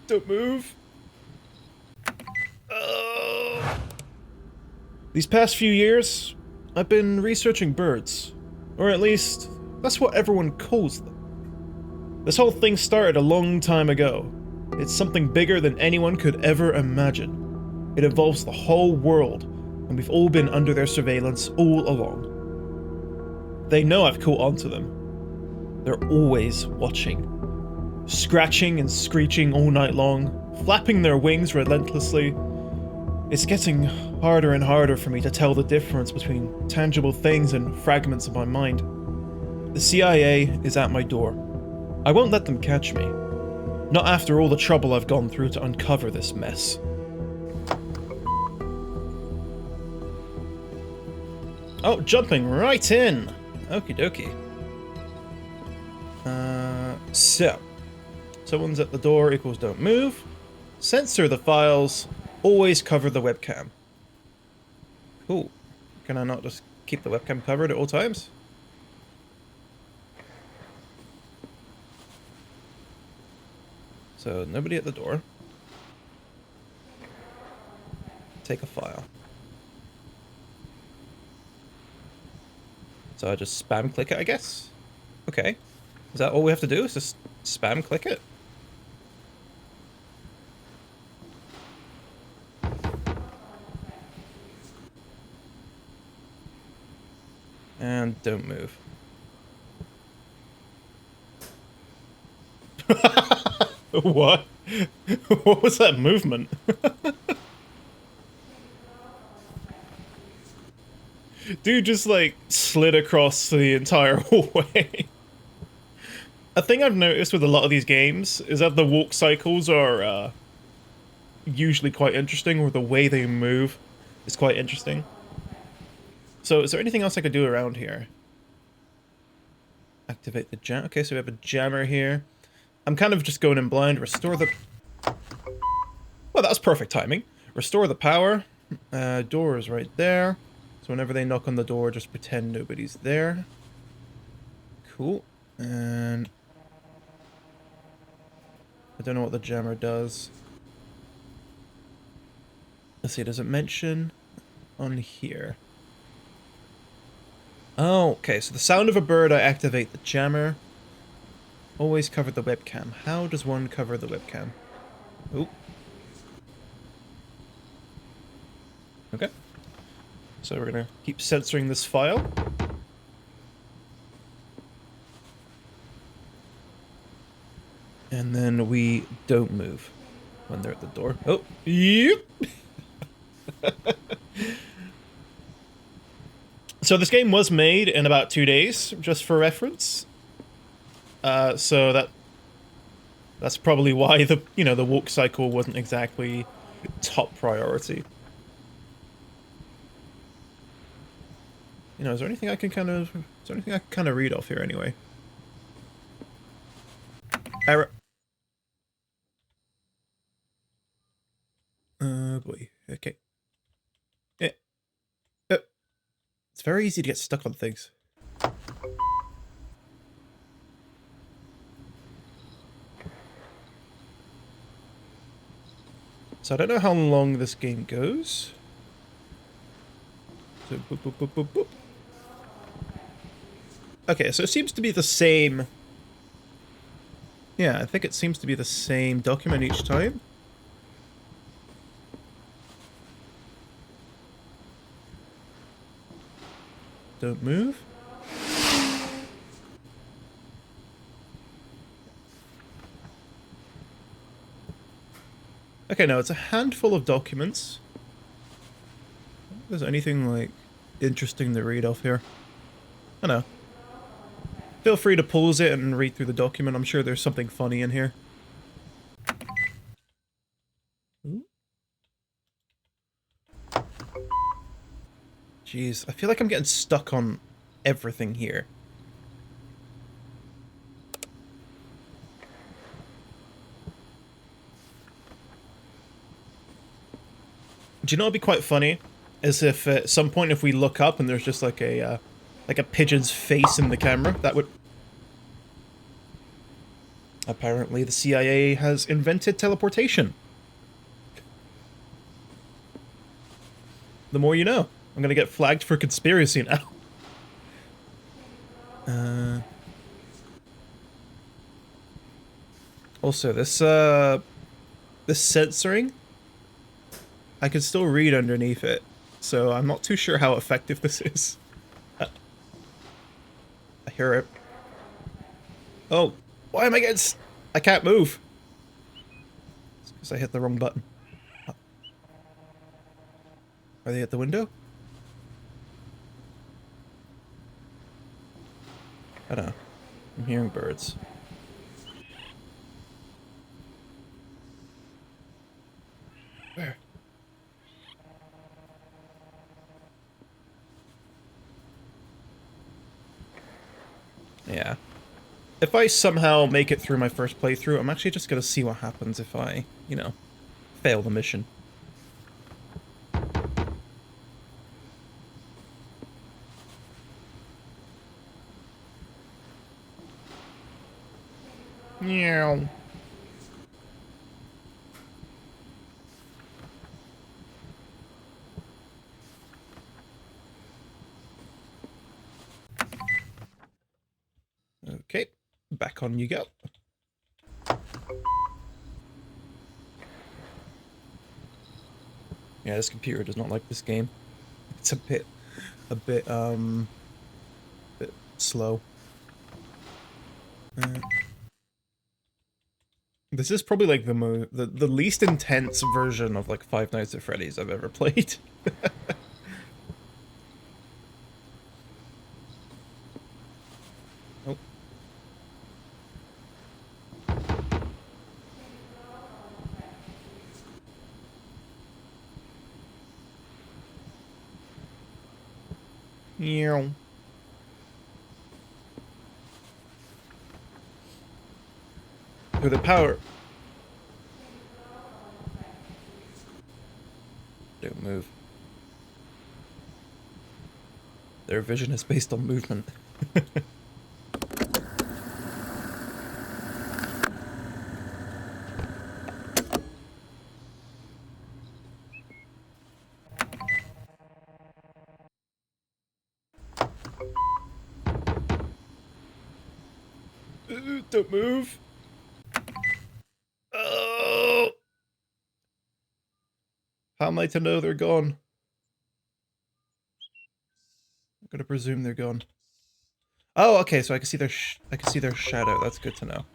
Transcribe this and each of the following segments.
Don't move. Oh. These past few years, I've been researching birds. Or at least, that's what everyone calls them. This whole thing started a long time ago. It's something bigger than anyone could ever imagine. It involves the whole world, and we've all been under their surveillance all along. They know I've caught on to them. They're always watching. Scratching and screeching all night long, flapping their wings relentlessly. It's getting harder and harder for me to tell the difference between tangible things and fragments of my mind. The CIA is at my door. I won't let them catch me. Not after all the trouble I've gone through to uncover this mess. Oh, jumping right in! Okie dokie. So. Someone's at the door equals don't move. Censor the files. Always cover the webcam. Cool. Can I not just keep the webcam covered at all times? So, nobody at the door. Take a file. So I just spam click it, I guess? Okay. Is that all we have to do? Is just spam click it? And don't move. What? What was that movement? Dude just like slid across the entire hallway. A thing I've noticed with a lot of these games is that the walk cycles are usually quite interesting, or the way they move is quite interesting. So, is there anything else I could do around here? Activate the jam. Okay, so we have a jammer here. I'm kind of just going in blind. Restore the... Well, that was perfect timing. Restore the power. Door is right there. So whenever they knock on the door, just pretend nobody's there. Cool. And... I don't know what the jammer does. Let's see, does it mention on here? Oh, okay, so the sound of a bird, I activate the jammer. Always cover the webcam. How does one cover the webcam? Oh. Okay. So we're gonna keep censoring this file. And then we don't move when they're at the door. Oh, yep. So this game was made in about 2 days, just for reference. So that's probably why the the walk cycle wasn't exactly top priority. Is there anything I can kind of read off here anyway? Error. Boy. Okay. Yeah. It's very easy to get stuck on things. So I don't know how long this game goes. So boop, boop, boop, boop, boop. Okay, so it seems to be the same. Yeah, I think it seems to be the same document each time. Don't move. Okay, now it's a handful of documents. Is there anything, like, interesting to read off here? I don't know. Feel free to pause it and read through the document. I'm sure there's something funny in here. Ooh. Jeez, I feel like I'm getting stuck on everything here. Do you know what'd be quite funny? Is if at some point if we look up and there's just like a pigeon's face in the camera, that would... Apparently the CIA has invented teleportation. The more you know. I'm gonna get flagged for conspiracy now. Also, this censoring, I can still read underneath it, so I'm not too sure how effective this is. I hear it. Oh, why am I getting I can't move. It's because I hit the wrong button. Oh. Are they at the window? I don't know. I'm hearing birds. Where? Yeah. If I somehow make it through my first playthrough, I'm actually just gonna see what happens if I, you know, fail the mission. Meow. Okay, back on you go. Yeah, this computer does not like this game. It's a bit slow. This is probably like the least intense version of like Five Nights at Freddy's I've ever played. Oh. Meow. To the power. Don't move. Their vision is based on movement. Don't move. Oh! How am I to know they're gone? I'm gonna presume they're gone. Oh, okay, so I can see their shadow. That's good to know.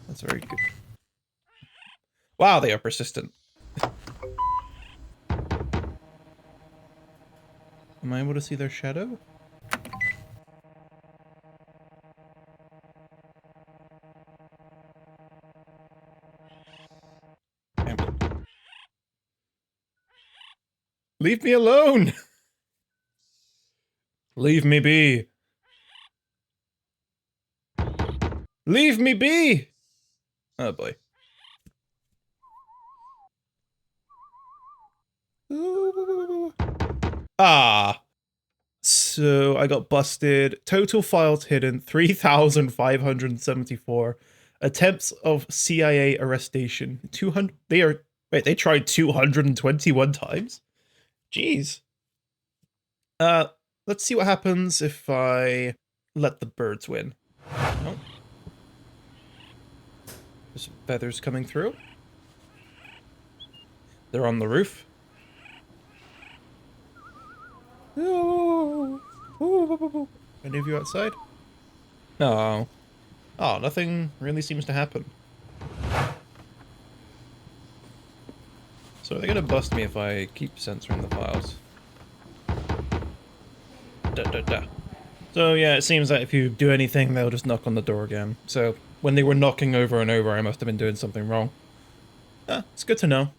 That's very good. Wow, they are persistent. Am I able to see their shadow? Leave me alone! Leave me be! Leave me be! Oh boy. Ooh. Ah. So I got busted. Total files hidden 3,574. Attempts of CIA arrestation 200. They tried 221 times. Jeez. Let's see what happens if I let the birds win. Oh. There's some feathers coming through. They're on the roof. Oh. Any of you outside? No. Oh, nothing really seems to happen. So are they gonna bust me if I keep censoring the files? So yeah, it seems that if you do anything, they'll just knock on the door again. So when they were knocking over and over, I must have been doing something wrong. It's good to know.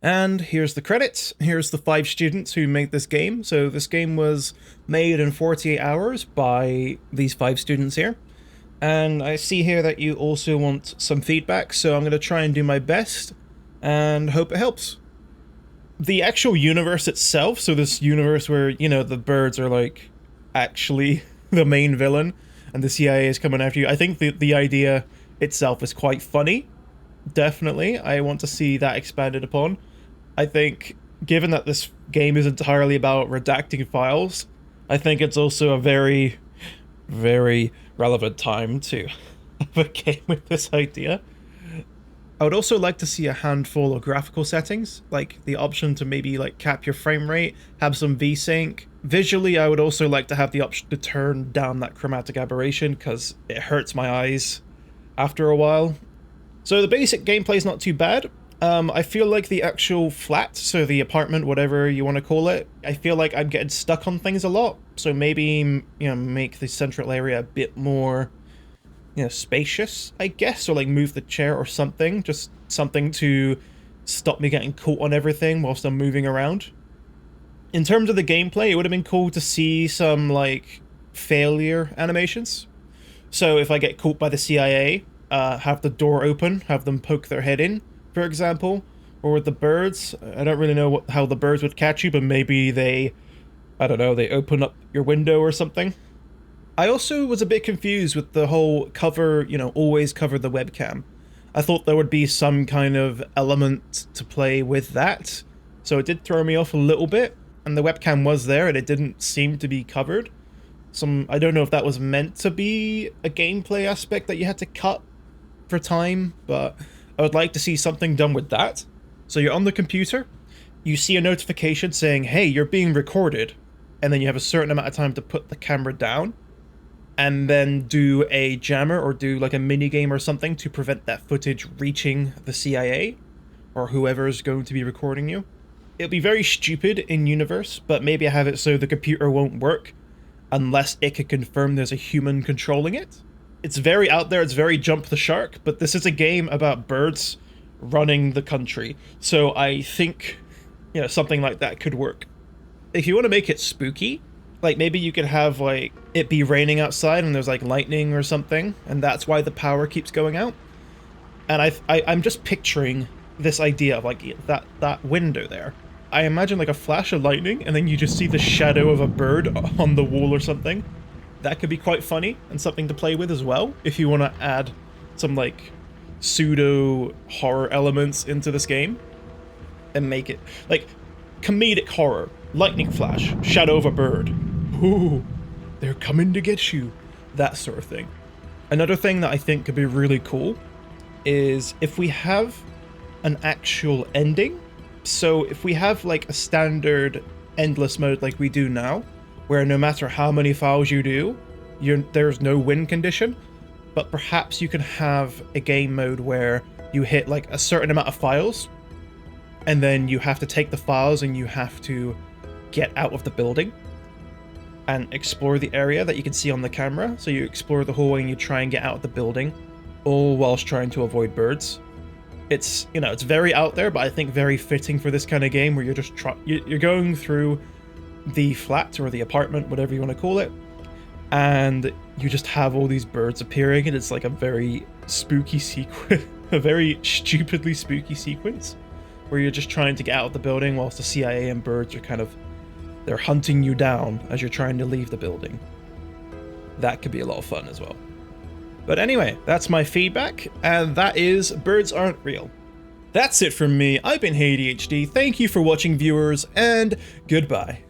And here's the credits. Here's the 5 students who made this game. So this game was made in 48 hours by these 5 students here. And I see here that you also want some feedback, so I'm going to try and do my best and hope it helps. The actual universe itself, so this universe where, you know, the birds are like actually the main villain, and the CIA is coming after you. I think the idea itself is quite funny. Definitely, I want to see that expanded upon. I think, given that this game is entirely about redacting files, I think it's also a very, very relevant time to have a game with this idea. I would also like to see a handful of graphical settings, like the option to maybe like cap your frame rate, have some VSync. Visually, I would also like to have the option to turn down that chromatic aberration because it hurts my eyes after a while. So the basic gameplay is not too bad. I feel like the actual flat, so the apartment, whatever you want to call it, I feel like I'm getting stuck on things a lot. So maybe, you know, make the central area a bit more, you know, spacious, I guess, or like move the chair or something, just something to stop me getting caught on everything whilst I'm moving around. In terms of the gameplay, it would have been cool to see some like failure animations. So if I get caught by the CIA, have the door open, have them poke their head in, for example, or with the birds. I don't really know how the birds would catch you, but maybe they, I don't know, they open up your window or something. I also was a bit confused with the whole cover, you know, always cover the webcam. I thought there would be some kind of element to play with that, so it did throw me off a little bit, and the webcam was there and it didn't seem to be covered. I don't know if that was meant to be a gameplay aspect that you had to cut for time, but I would like to see something done with that. So you're on the computer, you see a notification saying, hey, you're being recorded, and then you have a certain amount of time to put the camera down, and then do a jammer or do like a mini game or something to prevent that footage reaching the CIA or whoever is going to be recording you. It'll be very stupid in universe, but maybe I have it so the computer won't work unless it can confirm there's a human controlling it. It's very out there, it's very jump the shark, but this is a game about birds running the country. So I think, you know, something like that could work. If you want to make it spooky, like maybe you could have like it be raining outside and there's like lightning or something, and that's why the power keeps going out. And I'm just picturing this idea of like that window there. I imagine like a flash of lightning and then you just see the shadow of a bird on the wall or something. That could be quite funny and something to play with as well if you want to add some like pseudo horror elements into this game and make it like comedic horror. Lightning flash, shadow of a bird. Ooh, they're coming to get you. That sort of thing. Another thing that I think could be really cool is if we have an actual ending. So if we have like a standard endless mode like we do now, where no matter how many files you do, there's no win condition, but perhaps you can have a game mode where you hit like a certain amount of files, and then you have to take the files and you have to get out of the building and explore the area that you can see on the camera. So you explore the hallway and you try and get out of the building, all whilst trying to avoid birds. It's, you know, it's very out there, but I think very fitting for this kind of game where you're just you're going through the flat or the apartment, whatever you want to call it, and you just have all these birds appearing, and it's like a very spooky sequence, a very stupidly spooky sequence, where you're just trying to get out of the building whilst the CIA and birds are kind of, they're hunting you down as you're trying to leave the building. That could be a lot of fun as well. But anyway, that's my feedback, and that is Birds Aren't Real. That's it from me. I've been ADHD. Thank you for watching, viewers, and goodbye.